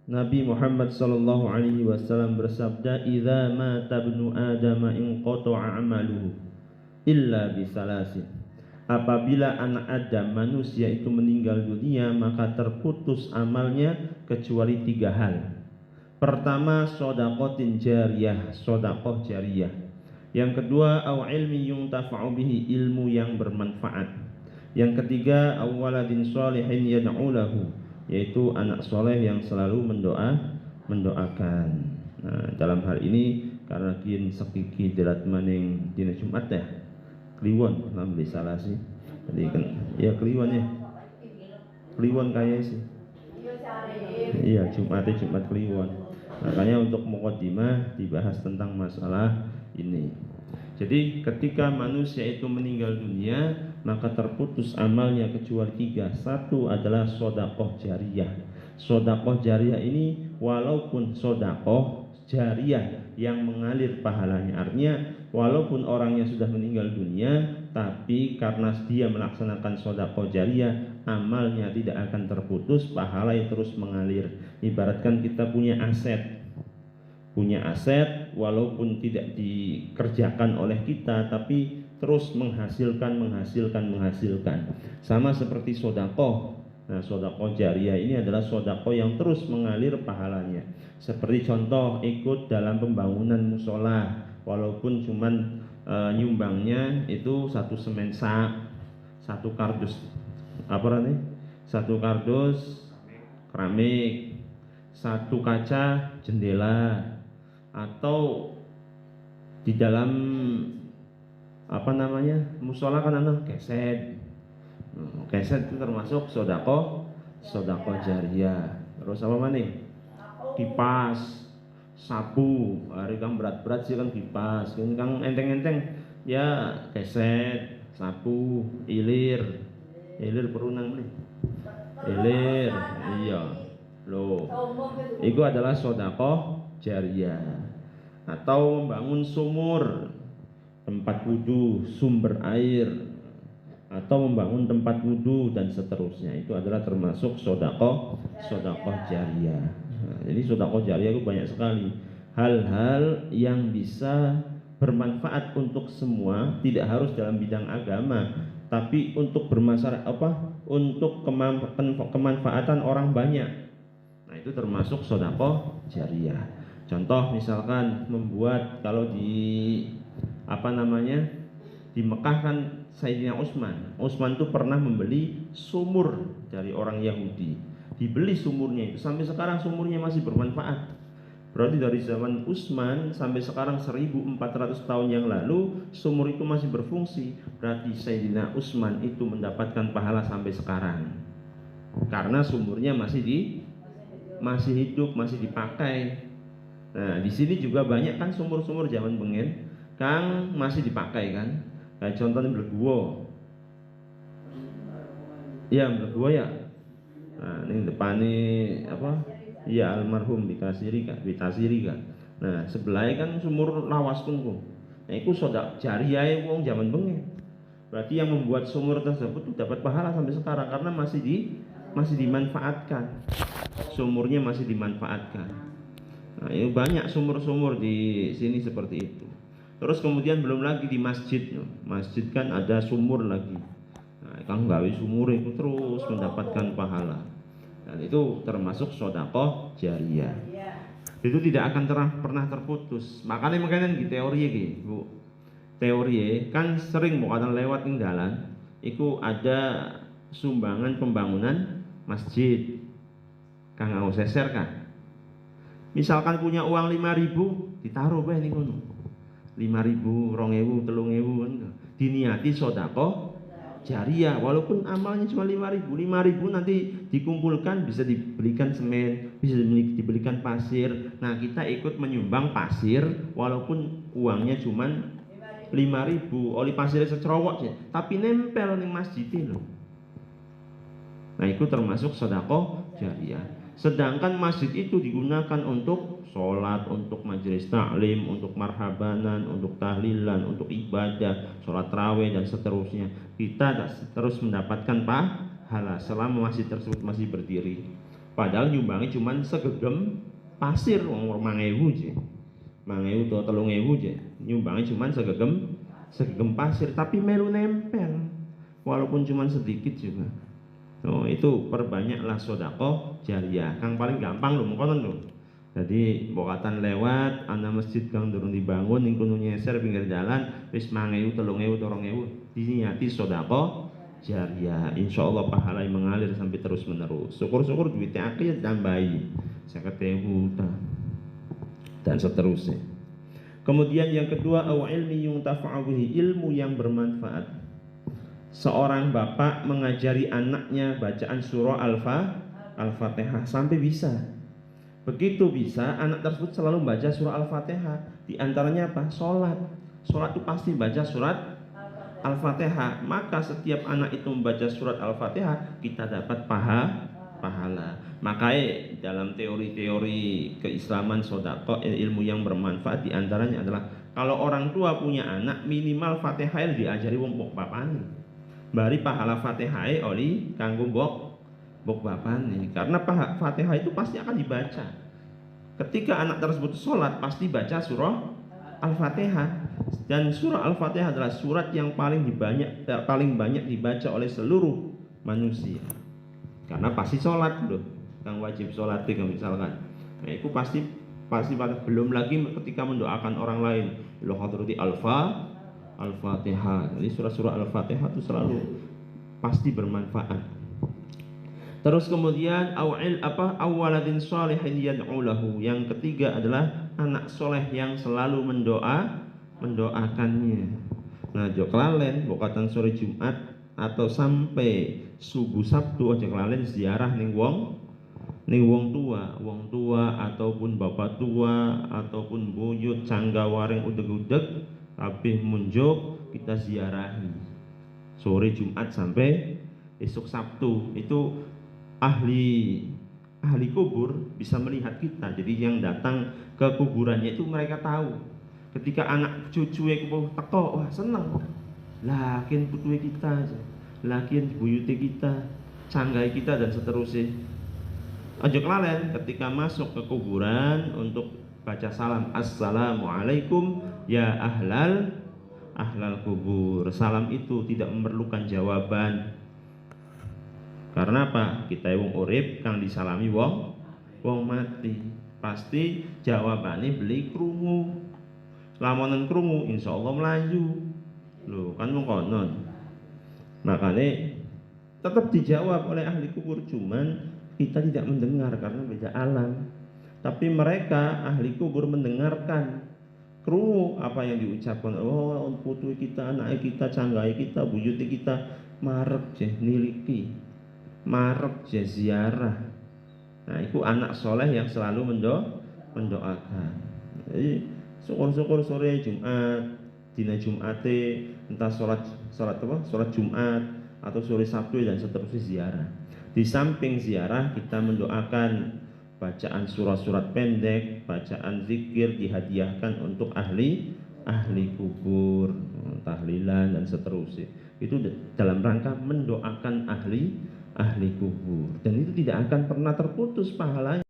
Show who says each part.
Speaker 1: Nabi Muhammad sallallahu alaihi wasallam bersabda, "Idza mata ibnu Adam inqata'a 'amaluhu illa bisalasin." Apabila anak Adam manusia itu meninggal dunia, maka terputus amalnya kecuali 3 hal. Pertama, shadaqatin jariyah, sedekah jariyah. Yang kedua, au ilmi yuntafa'u bihi, ilmu yang bermanfaat. Yang ketiga, awaladin sholihin yad'u lahu, yaitu anak soleh yang selalu mendoakan. Nah, dalam hal ini karena kian sekiki jelat maning dina Jumat ya, kliwon lam salah sih. Jadi kan ya kliwon ya. Kliwon kayak sih. Iya, Jumat kliwon. Makanya untuk mukadimah dibahas tentang masalah ini. Jadi ketika manusia itu meninggal dunia, maka terputus amalnya kecuali 3. Satu adalah sedekah jariyah. Sedekah jariyah ini walaupun sedekah jariyah yang mengalir pahalanya, artinya walaupun orangnya sudah meninggal dunia, tapi karena dia melaksanakan sedekah jariyah, amalnya tidak akan terputus, pahalanya terus mengalir. Ibaratkan kita punya aset walaupun tidak dikerjakan oleh kita, tapi terus menghasilkan. Sama seperti sedekah. Nah, sedekah jariyah ini adalah sedekah yang terus mengalir pahalanya. Seperti contoh ikut dalam pembangunan musola, walaupun cuman nyumbangnya itu 1 semen sak, 1 kardus satu kardus keramik, 1 kaca jendela, atau di dalam musola kan ada keset. Keset itu termasuk sedekah jariyah. Terus apa mana? Kipas, sapu, hari kang berat-berat sih kan kipas, kang enteng-enteng ya keset, sapu, ilir perunang nih. Ilir, iya. Loh, itu adalah sedekah jariyah. Atau membangun sumur, tempat wudu, sumber air, atau membangun tempat wudu dan seterusnya, itu adalah termasuk sedekah jariyah. Nah, jadi sedekah jariyah itu banyak sekali hal-hal yang bisa bermanfaat untuk semua, tidak harus dalam bidang agama, tapi untuk untuk kemanfaatan orang banyak. Nah, itu termasuk sedekah jariyah. Contoh misalkan membuat, kalau di di Mekah kan Sayyidina Utsman itu pernah membeli sumur dari orang Yahudi. Dibeli sumurnya itu, sampai sekarang sumurnya masih bermanfaat. Berarti dari zaman Utsman sampai sekarang 1400 tahun yang lalu sumur itu masih berfungsi. Berarti Sayyidina Utsman itu mendapatkan pahala sampai sekarang. Karena sumurnya masih hidup, masih dipakai. Nah, di sini juga banyak kan sumur-sumur zaman bengen kang masih dipakai kan. Kayak contohnya Bleguwo. Iya, Bleguwo ya. Nah, ini depannya iya, almarhum Bitasiri kan. Nah, sebelahnya kan sumur lawas kungku. Nah, itu sedekah jariyah wong zaman bengi. Berarti yang membuat sumur tersebut tuh dapat pahala sampai sekarang karena masih dimanfaatkan. Sumurnya masih dimanfaatkan. Nah, ini banyak sumur-sumur di sini seperti itu. Terus kemudian belum lagi di masjid. Masjid kan ada sumur lagi. Nah, kang gawe sumur itu terus mendapatkan pahala. Dan itu termasuk sedekah jariyah. Itu tidak akan pernah terputus. Makanya di teori iki, Bu. Teori kan sering bukan lewat ning dalan, iku ada sumbangan pembangunan masjid. Kang mau seser kan. Misalkan punya uang 5.000, ditaruh bae ning kono. 5.000, 2.000, 3.000 kan. Diniati sedekah jariyah, walaupun amalnya cuma 5.000 nanti dikumpulkan bisa dibelikan semen, bisa dibelikan pasir. Nah, kita ikut menyumbang pasir walaupun uangnya cuma 5.000, oli pasirnya secerowok sih, tapi nempel ning masjid loh. Nah, itu termasuk sedekah jariyah. Sedangkan masjid itu digunakan untuk sholat, untuk majelis taklim, untuk marhabanan, untuk tahlilan, untuk ibadah, sholat raweh dan seterusnya. Kita terus mendapatkan pahala selama masjid tersebut masih berdiri. Padahal nyumbangi cuman segegem pasir, wong 5.000 je. 5.000 atau 3.000 je. Nyumbangi cuman segegem pasir, tapi melu nempel. Walaupun cuman sedikit juga. Oh, itu perbanyaklah sedekah jariyah. Kang paling gampang lho mengkonon lho. Jadi bokatan lewat ana masjid kang durung dibangun ning kono nyeser pinggir jalan wis 5.000, 3.000, 2.000 diniati sedekah jariyah. Insyaallah pahala yang mengalir sampai terus menerus. Syukur-syukur duitnya akeh tambahi 50.000 dan seterusnya. Kemudian yang kedua, au ilmi yuntafa'u bihi, ilmu yang bermanfaat. Seorang bapak mengajari anaknya bacaan surah Al-Fatihah sampai bisa. Begitu bisa, anak tersebut selalu membaca surah Al-Fatihah. Di antaranya apa? Sholat. Sholat itu pasti baca surat Al-Fatihah. Maka setiap anak itu membaca surat Al-Fatihah, kita dapat pahala. Makanya dalam teori-teori keislaman sedekah ilmu yang bermanfaat di antaranya adalah kalau orang tua punya anak minimal Fatihah diajari wong bapane. Bari pahala Fatihah oli kanggo bok bapane. Karena Fatihah itu pasti akan dibaca. Ketika anak tersebut sholat pasti baca surah Al-Fatihah. Dan surah Al-Fatihah adalah surat yang paling banyak dibaca oleh seluruh manusia. Karena pasti sholat loh, kang wajib sholat kang misalkan. Nah itu pasti belum lagi ketika mendoakan orang lain. Lo hadrati Al-Fatihah. Jadi surah-surah Al-Fatihah itu selalu pasti bermanfaat. Terus kemudian awaladin sholihin yad'u lahu. Yang ketiga adalah anak soleh yang selalu mendoakannya. Nah, jo kelalen bokatan sore Jumat atau sampai subuh Sabtu aja kelalen ziarah ning wong tua ataupun bapak tua ataupun buyut cangga waring udeg-udeg kabeh munjuk kita ziarahi sore Jumat sampai esok Sabtu. Itu ahli kubur bisa melihat kita. Jadi yang datang ke kuburannya itu mereka tahu. Ketika anak cucu itu teko, wah senang. Lakin putuwe kita, lakin buyute kita, canggai kita dan seterusnya. Aja kelalen ketika masuk ke kuburan untuk baca salam, assalamualaikum ya ahlal kubur. Salam itu tidak memerlukan jawaban. Karena apa? Kita wong urip kang disalami wong mati. Pasti jawabannya beli krungu. Lamonan krungu insyaallah melayu. Loh, kan mengkonon. Makanya tetap dijawab oleh ahli kubur, cuman kita tidak mendengar karena beda alam. Tapi mereka ahli kubur mendengarkan, krungu apa yang diucapkan. Oh, putu kita, anak kita, canggai kita, buyuti kita, marek je niliki, marek je ziarah. Nah, itu anak soleh yang selalu mendoakan. Jadi syukur-syukur sore Jumat, dina Jumate, entah sholat Jumat atau sore Sabtu dan seterusnya ziarah. Di samping ziarah kita mendoakan bacaan surat-surat pendek, bacaan zikir dihadiahkan untuk ahli kubur, tahlilan dan seterusnya. Itu dalam rangka mendoakan ahli kubur, dan itu tidak akan pernah terputus pahalanya.